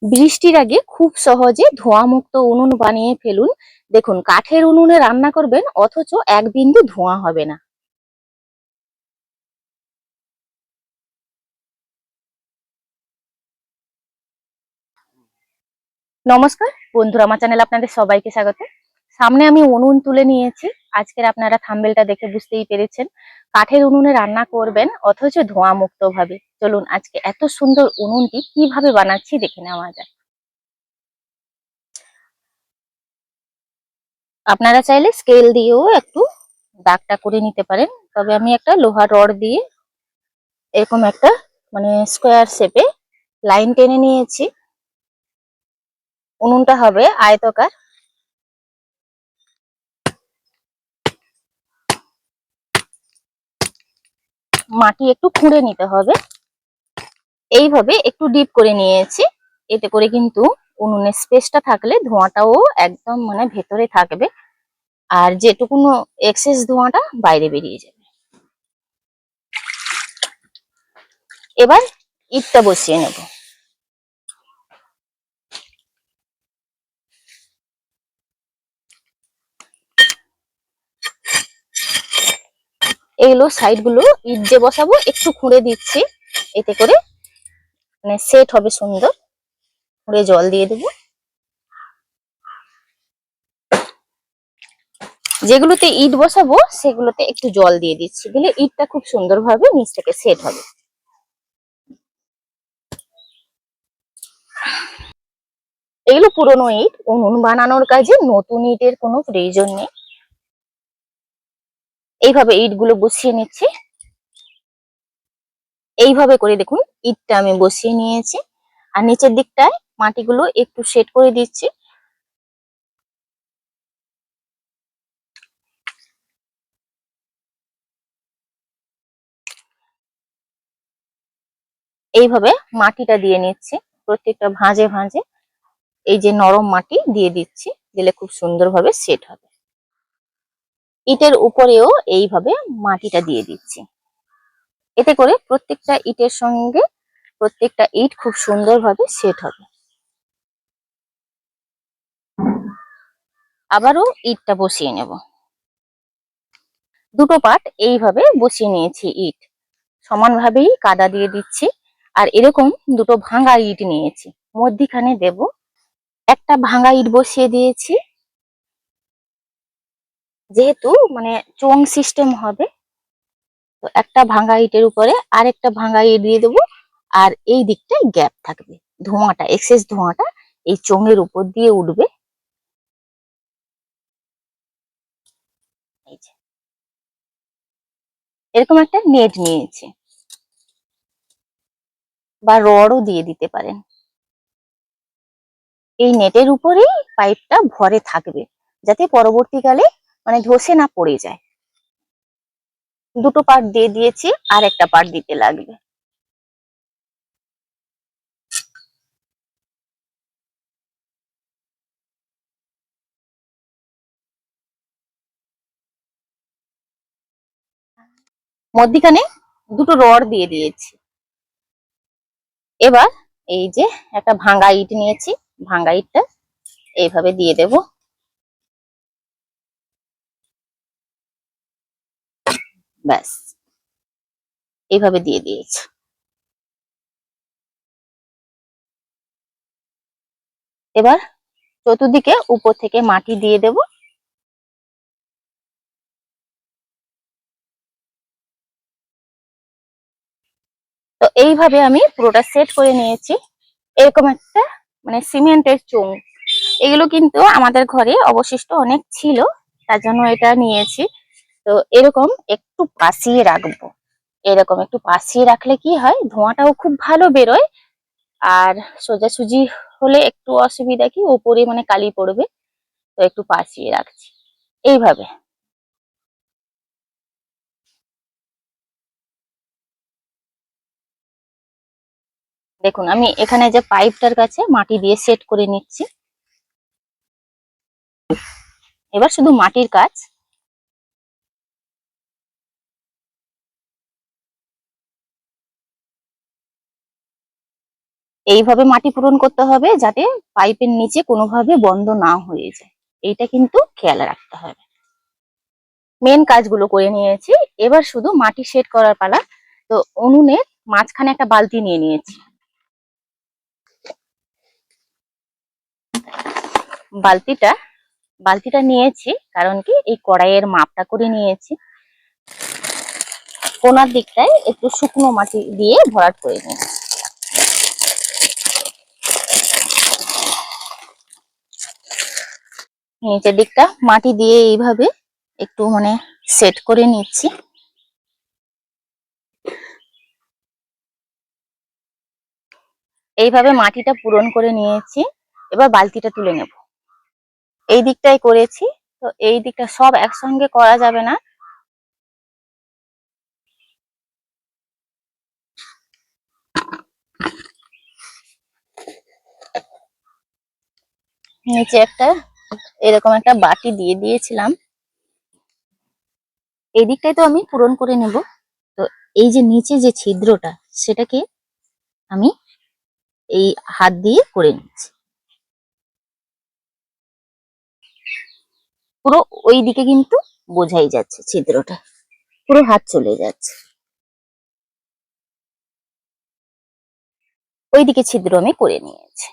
বৃষ্টির আগে খুব সহজে ধোঁয়ামুক্ত উনুন বানিয়ে ফেলুন। দেখুন, কাঠের উনুনে রান্না করবেন অথচ এক বিন্দু ধোঁয়া হবে না। নমস্কার বন্ধুরা, আমার চ্যানেলে আপনাদের সবাইকে স্বাগত। সামনে আমি উনুন তুলে নিয়েছি। আজকের আপনারা থাম্বনেলটা দেখে বুঝতেই পেরেছেন, কাঠের উনুনে রান্না করবেন অথচ ধোঁয়া মুক্ত ভাবে। চলুন আজকে এত সুন্দর উনুনটি কিভাবে বানাচ্ছি দেখে নেওয়া যাক। আপনারা চাইলে স্কেল দিয়েও একটু দাগটা করে নিতে পারেন, তবে আমি একটা লোহার রড দিয়ে এরকম একটা স্কোয়ার শেপে লাইন টেনে নিয়েছি। উনুনটা হবে আয়তকার। মাটি একটু খুঁড়ে নিতে হবে। এইভাবে একটু ডিপ করে নিয়েছি, এতে করে কিন্তু উনুনের স্পেসটা থাকলে ধোঁয়াটাও একদম ভেতরে থাকবে, আর যেটুকুনো এক্সেস ধোঁয়াটা বাইরে বেরিয়ে যাবে। এবার ইটটা বসিয়ে নেব। এইগুলো সাইড গুলো ইট যে বসাবো একটু খুঁড়ে দিচ্ছি, এতে করে সেট হবে সুন্দর। খুঁড়ে জল দিয়ে দেবো। যেগুলোতে ইট বসাবো সেগুলোতে একটু জল দিয়ে দিচ্ছি, দিলে ইটটা খুব সুন্দরভাবে নিচ থেকে সেট হবে। এগুলো পুরোনো ইট, উনুন বানানোর কাজে নতুন ইটের কোনো প্রয়োজন নেই। এইভাবে ইটগুলো বসিয়ে নিচ্ছি। এইভাবে করে দেখুন ইটটা আমি বসিয়ে নিয়েছি, আর নিচের দিকটায় মাটিগুলো একটু সেট করে দিচ্ছি। এইভাবে মাটিটা দিয়ে নিচ্ছি প্রত্যেকটা ভাঁজে ভাঁজে। এই যে নরম মাটি দিয়ে দিচ্ছি, দিলে খুব সুন্দরভাবে সেট হবে। ইটের উপরেও এইভাবে মাটিটা দিয়ে দিচ্ছি, এতে করে প্রত্যেকটা ইটের সঙ্গে প্রত্যেকটা ইট খুব সুন্দরভাবে সেট হবে। আবারও ইটটা বসিয়ে নেব। দুটো পার্ট এইভাবে বসিয়ে নিয়েছি। ইট সমানভাবেই কাদা দিয়ে দিচ্ছি, আর এরকম দুটো ভাঙা ইট নিয়েছি, মধ্যিখানে দেব। একটা ভাঙা ইট বসিয়ে দিয়েছি, যেহেতু চোঙ সিস্টেম হবে, তো একটা ভাঙা ইটের উপরে আরেকটা ভাঙা ইট দিয়ে দেবো, আর এই দিকটায় গ্যাপ থাকবে। ধোঁয়াটা, এক্সেস ধোঁয়াটা এই চোঙের উপর দিয়ে উঠবে। এই যে এরকম একটা নেট নিয়েছি, বা রডও দিয়ে দিতে পারেন। এই নেটের উপরেই পাইপটা ভরে থাকবে, যাতে পরবর্তীকালে ধসে না পড়ে যায়। দুটো পার্ট দিয়ে দিয়েছি, আর একটা পার্ট দিতে লাগবে। মধ্যিখানে দুটো রড দিয়ে দিয়েছি। এবার এই যে একটা ভাঙা ইট নিয়েছি, ভাঙা ইটটা এইভাবে দিয়ে দেব। ব্যাস, এইভাবে দিয়ে দিয়েছি। এবার চতুর্দিকে উপর থেকে মাটি দিয়ে দেব। তো এইভাবে আমি পুরোটা সেট করে নিয়েছি। এরকম একটা সিমেন্টের চোঙ, এগুলো কিন্তু আমাদের ঘরে অবশিষ্ট অনেক ছিল, তার জন্য এটা নিয়েছি। তো এরকম একটু পাশিয়ে রাখবো। এরকম একটু পাশিয়ে রাখলে কি হয়, ধোঁয়াটাও খুব ভালো বেরোয়। আর সোজাসুজি হলে একটু অসুবিধা, কি ওপরে কালি পড়বে। তো একটু পাশিয়ে রাখছি এইভাবে। দেখুন আমি এখানে যে পাইপটার কাছে মাটি দিয়ে সেট করে নিচ্ছি। এবার শুধু মাটির কাজ। এইভাবে মাটি পূরণ করতে হবে যাতে পাইপের নিচে কোনোভাবে বন্ধ না হয়ে যায়, এইটা কিন্তু খেয়াল রাখতে হবে। মেন কাজগুলো করে নিয়েছি, এবার শুধু মাটি সেট করার পালা। তো উনুনের মাঝখানে একটা বালতি নিয়ে নিয়েছি। বালতিটা বালতিটা নিয়েছি কারণ কি এই কড়াইয়ের মাপটা করে নিয়েছি। কোনার দিকটায় একটু শুকনো মাটি দিয়ে ভরাট করে নিয়েছি। নিচের দিকটা মাটি দিয়ে এইভাবে একটু মানে সেট করে নিচ্ছি। এইভাবে মাটিটা পূরণ করে নিয়েছি, এবার বালতিটা তুলে নেব। এই দিকটাই করেছি, তো এই দিকটা সব একসঙ্গে করা যাবে না। নিচে একটা এরকম একটা বাটি দিয়ে দিয়েছিলাম, এই দিকটাই তো আমি পূরণ করে নেব। তো এই যে নিচে যে ছিদ্রটা সেটাকে আমি এই হাত দিয়ে করে নিচ্ছি। পুরো ওই দিকে কিন্তু বোঝাই যাচ্ছে ছিদ্রটা, পুরো হাত চলে যাচ্ছে। ওইদিকে ছিদ্র আমি করে নিয়েছি।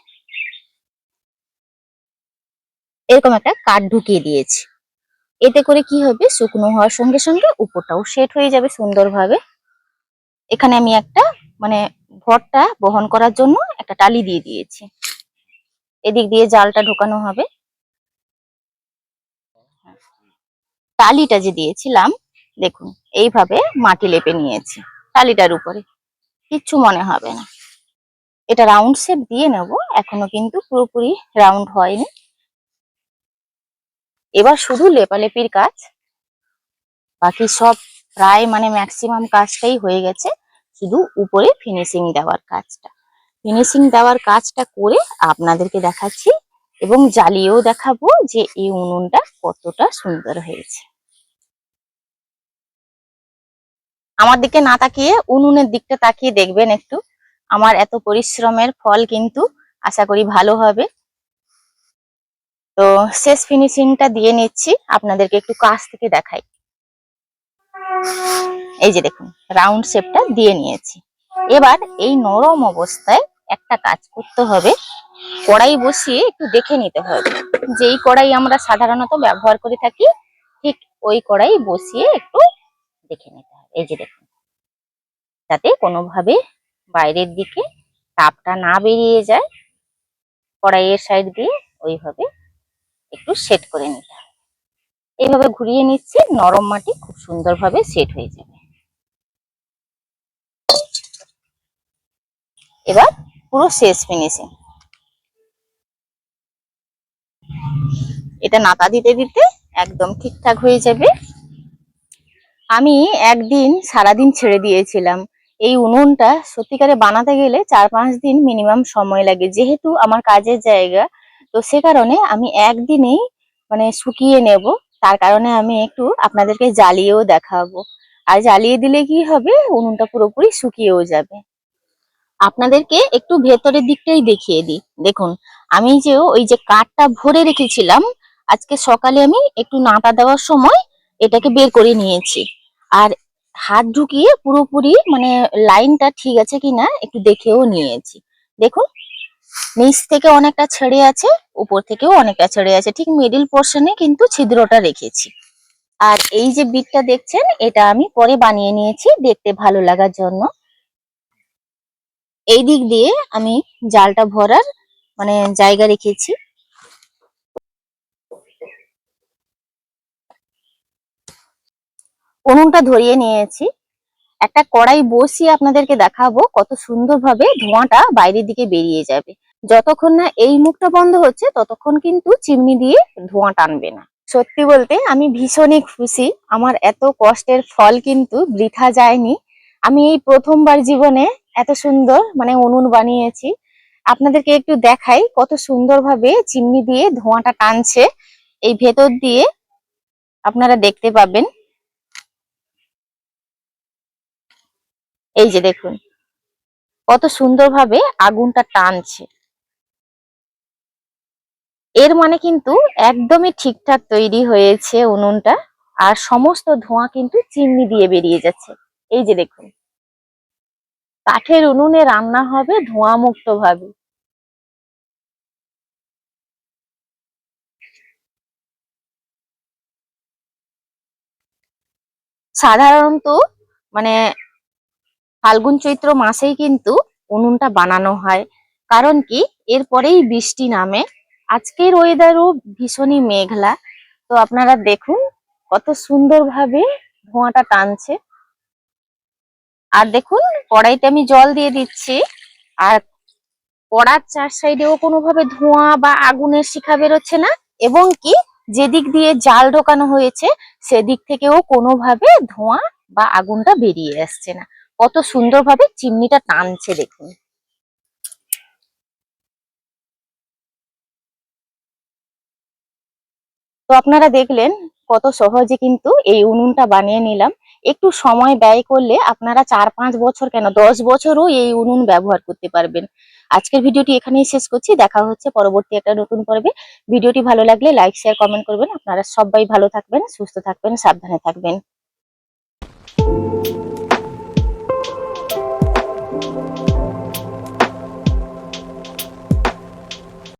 এরকম একটা কাঠ ঢুকিয়ে দিয়েছি, এতে করে কি হবে, শুকনো হওয়ার সঙ্গে সঙ্গে উপরটাও সেট হয়ে যাবে সুন্দরভাবে। এখানে আমি একটা মানে ভরটা বহন করার জন্য একটা টালি দিয়ে দিয়েছি, এদিক দিয়ে জালটা ঢোকানো হবে। টালিটা যে দিয়েছিলাম দেখুন, এইভাবে মাটি লেপে নিয়েছি টালিটার উপরে, কিচ্ছু মনে হবে না। এটা রাউন্ড শেপ দিয়ে নেব, এখনো কিন্তু পুরোপুরি রাউন্ড হয়নি। এবার শুধু লেপালেপির কাজ, বাকি সব প্রায় মানে ম্যাক্সিমাম কাজটাই হয়ে গেছে, শুধু উপরে ফিনিশিং দেওয়ার কাজটা। ফিনিশিং দেওয়ার কাজটা করে আপনাদেরকে দেখাচ্ছি এবং জ্বালিয়েও দেখাবো যে এই উনুনটা কতটা সুন্দর হয়েছে। আমার দিকে না তাকিয়ে উনুনের দিকটা তাকিয়ে দেখবেন একটু, আমার এত পরিশ্রমের ফল কিন্তু আশা করি ভালো হবে। তো শেষ ফিনিশিংটা দিয়ে নিচ্ছি, আপনাদেরকে একটু কাছ থেকে দেখাই। এই যে দেখুন রাউন্ড শেপটা দিয়ে নিয়েছি। এবার এই নরম অবস্থায় একটা কাজ করতে হবে, কড়াই বসিয়ে একটু দেখে নিতে হবে, যেই কড়াই আমরা সাধারণত ব্যবহার করে থাকি ঠিক ওই কড়াই বসিয়ে একটু দেখে নিতে হবে। এই যে দেখুন, যাতে কোনোভাবে বাইরের দিকে তাপটা না বেরিয়ে যায়, কড়াইয়ের সাইড দিয়ে ওইভাবে একটু সেট করে নিতে হবে। এইভাবে ঘুরিয়ে নিচ্ছি, নরম মাটি খুব সুন্দরভাবে সেট হয়ে যাবে। এবার পুরো শেষ ফিনিশিং, এটা নাতা দিতে দিতে একদম ঠিকঠাক হয়ে যাবে। আমি একদিন সারাদিন ছেড়ে দিয়েছিলাম, এই উনুনটা সত্যিকারে বানাতে গেলে 4-5 দিন মিনিমাম সময় লাগে, যেহেতু আমার কাজের জায়গা, তো সে কারণে আমি একদিনেই মানে শুকিয়ে নেব। তার কারণে আমি একটু আপনাদেরকে জ্বালিয়েও দেখাবো, আর জ্বালিয়ে দিলে কি হবে, উনুনটা পুরোপুরি শুকিয়েও যাবে। আপনাদেরকে একটু ভেতরের দিকটাই দেখিয়ে দিই। দেখুন, আমি যে ওই যে কাঠটা ভরে রেখেছিলাম, আজকে সকালে আমি একটু নাতা দেওয়ার সময় এটাকে বের করে নিয়েছি, আর হাত ঢুকিয়ে পুরোপুরি মানে লাইনটা ঠিক আছে কিনা একটু দেখেও নিয়েছি। দেখুন, নিচ থেকে অনেকটা ছেড়ে আছে, উপর থেকেও অনেকটা ছেড়ে আছে, ঠিক মিডিল পোর্শনে কিন্তু ছিদ্রটা রেখেছি। আর এই যে বিটটা দেখছেন, এটা আমি পরে বানিয়ে নিয়েছি দেখতে ভালো লাগার জন্য। এই দিক দিয়ে আমি জালটা ভরার মানে জায়গা রেখেছি। উনুনটা ধরিয়ে নিয়েছি, একটা কড়াই বসিয়ে আপনাদেরকে দেখাবো কত সুন্দরভাবে ধোঁয়াটা বাইরের দিকে বেরিয়ে যাবে। যতক্ষণ না এই মুখটা বন্ধ হচ্ছে ততক্ষণ কিন্তু চিমনি দিয়ে ধোঁয়া টানবে না। সত্যি বলতে আমি ভীষণই খুশি, আমার এত কষ্টের ফল কিন্তু বৃথা যায়নি। আমি এই প্রথমবার জীবনে এত সুন্দর মানে উনুন বানিয়েছি। আপনাদেরকে একটু দেখাই কত সুন্দরভাবে চিমনি দিয়ে ধোঁয়াটা টানছে, এই ভেতর দিয়ে আপনারা দেখতে পাবেন। এই যে দেখুন, কত সুন্দরভাবে আগুনটা টানছে। এর মানে কিন্তু একদমই ঠিকঠাক তৈরি হয়েছে উনুনটা। আর সমস্ত ধোঁয়া কিন্তু চিমনি দিয়ে বেরিয়ে যাচ্ছে। এই যে দেখুন, কাঠের উনুনে রান্না হবে ধোঁয়া মুক্ত ভাবে। সাধারণত মানে ফাল্গুন চৈত্র মাসেই কিন্তু উনুনটা বানানো হয়। কারণ কি, এরপরেই বৃষ্টি নামে। আজকের ওয়েদারও ভীষণই মেঘলা। তো আপনারা দেখুন কত সুন্দরভাবে ধোঁয়াটা টানছে। আর দেখুন, কড়াইতে আমি জল দিয়ে দিচ্ছি। আর কড়ার চার সাইডেও কোনোভাবে ধোঁয়া বা আগুনের শিখা বেরোচ্ছে না। এবং কি, যেদিক দিয়ে জাল ঢোকানো হয়েছে সেদিক থেকেও কোনোভাবে ধোঁয়া বা আগুনটা বেরিয়ে আসছে না। কত সুন্দরভাবে চিমনিটা টানছে দেখুন। তো আপনারা দেখলেন কত সহজে কিন্তু এই উনুনটা বানিয়ে নিলাম। একটু সময় ব্যয় করলে আপনারা 4-5 বছর কেন 10 বছরও এই উনুন ব্যবহার করতে পারবেন। আজকের ভিডিওটি এখানেই শেষ করছি। দেখা হচ্ছে পরবর্তী একটা নতুন পর্বে। ভিডিওটি ভালো লাগলে লাইক শেয়ার কমেন্ট করবেন। আপনারা সবাই ভালো থাকবেন, সুস্থ থাকবেন, সাবধানে থাকবেন।